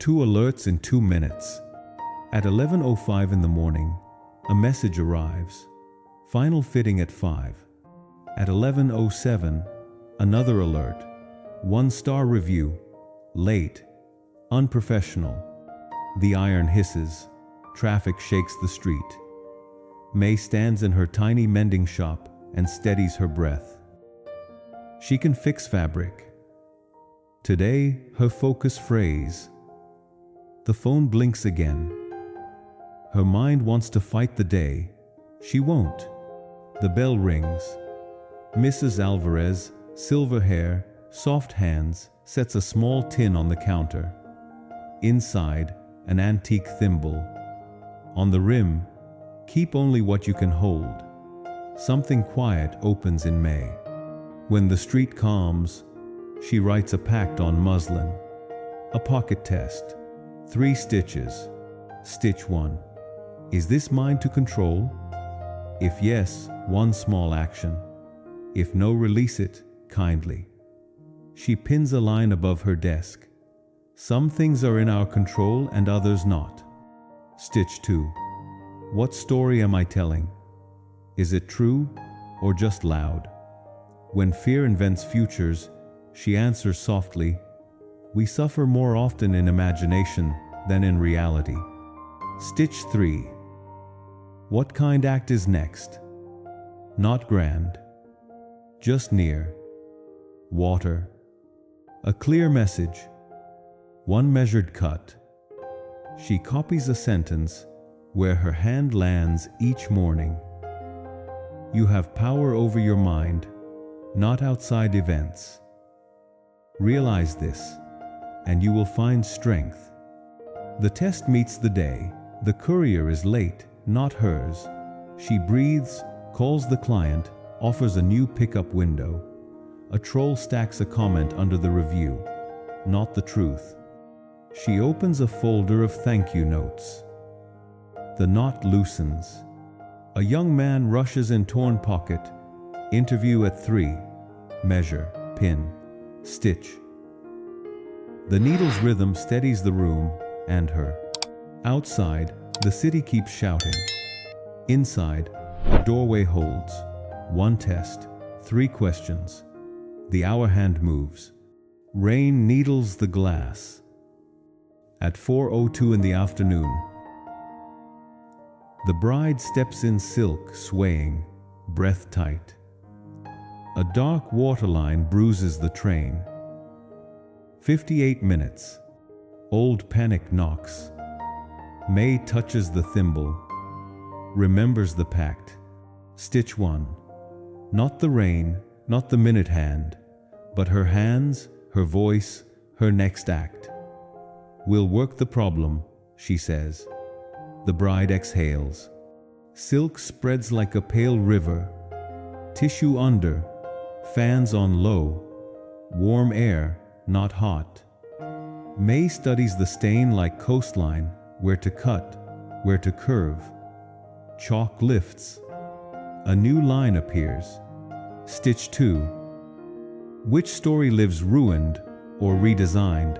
2 alerts in 2 minutes. At 11:05 in the morning, a message arrives. Final fitting at 5. At 11:07, another alert. 1-star review. Late. Unprofessional. The iron hisses. Traffic shakes the street. May stands in her tiny mending shop and steadies her breath. She can fix fabric. Today, her focus phrase. The phone blinks again. Her mind wants to fight the day. She won't. The bell rings. Mrs. Alvarez, silver hair, soft hands, sets a small tin on the counter. Inside, an antique thimble. On the rim, keep only what you can hold. Something quiet opens in May. When the street calms, she writes a pact on muslin. A pocket test. 3 stitches. Stitch 1. Is this mine to control? If yes, 1 small action. If no, release it kindly. She pins a line above her desk. Some things are in our control and others not. Stitch 2. What story am I telling? Is it true or just loud? When fear invents futures, she answers softly, we suffer more often in imagination than in reality. Stitch 3. What kind act is next? Not grand, just near. Water. A clear message. 1 measured cut. She copies a sentence where her hand lands each morning. You have power over your mind, not outside events. Realize this, and you will find strength. The test meets the day. The courier is late, not hers. She breathes, calls the client, offers a new pickup window. A troll stacks a comment under the review, not the truth. She opens a folder of thank you notes. The knot loosens. A young man rushes in torn pocket. Interview at 3. Measure, pin, stitch. The needle's rhythm steadies the room and her. Outside, the city keeps shouting. Inside, a doorway holds. 1 test, 3 questions. The hour hand moves. Rain needles the glass. At 4:02 in the afternoon, the bride steps in silk, swaying, breath tight. A dark waterline bruises the train. 58 minutes. Old panic knocks. May touches the thimble. Remembers the pact. Stitch 1. Not the rain, not the minute hand, but her hands, her voice, her next act. We'll work the problem, she says. The bride exhales. Silk spreads like a pale river. Tissue under, fans on low. Warm air, not hot. May studies the stain like coastline, where to cut, where to curve. Chalk lifts. A new line appears. Stitch 2. Which story lives ruined or redesigned?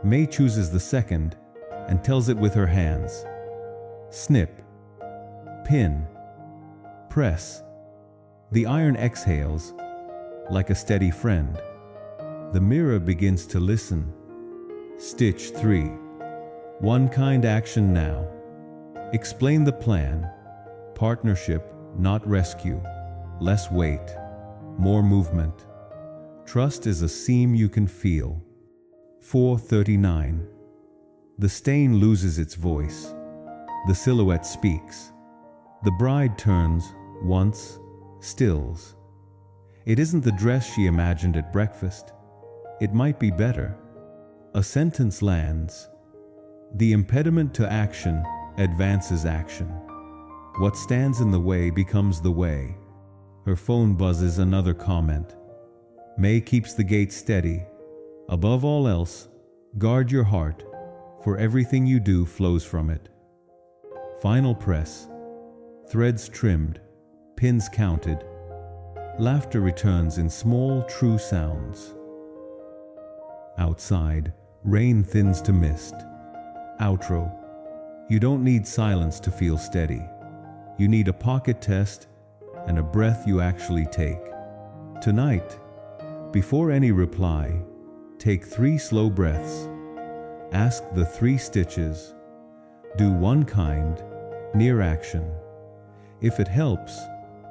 May chooses the second and tells it with her hands. Snip. Pin. Press. The iron exhales like a steady friend. The mirror begins to listen. Stitch 3. 1 kind action now. Explain the plan. Partnership, not rescue. Less weight, more movement. Trust is a seam you can feel. 4:39. The stain loses its voice. The silhouette speaks. The bride turns, once, stills. It isn't the dress she imagined at breakfast. It might be better. A sentence lands. The impediment to action advances action. What stands in the way becomes the way. Her phone buzzes another comment. May keeps the gate steady. Above all else, guard your heart, for everything you do flows from it. Final press. Threads trimmed, pins counted. Laughter returns in small, true sounds. Outside, Rain thins to mist. Outro. You don't need silence to feel steady. You need a pocket test and a breath you actually take. Tonight, before any reply, take 3 slow breaths. Ask the 3 stitches. Do one kind, near action. If it helps,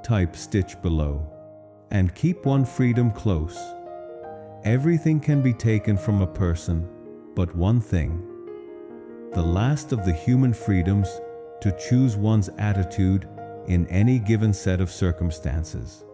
type stitch below. And keep one freedom close. Everything can be taken from a person, but one thing. The last of the human freedoms to choose one's attitude in any given set of circumstances.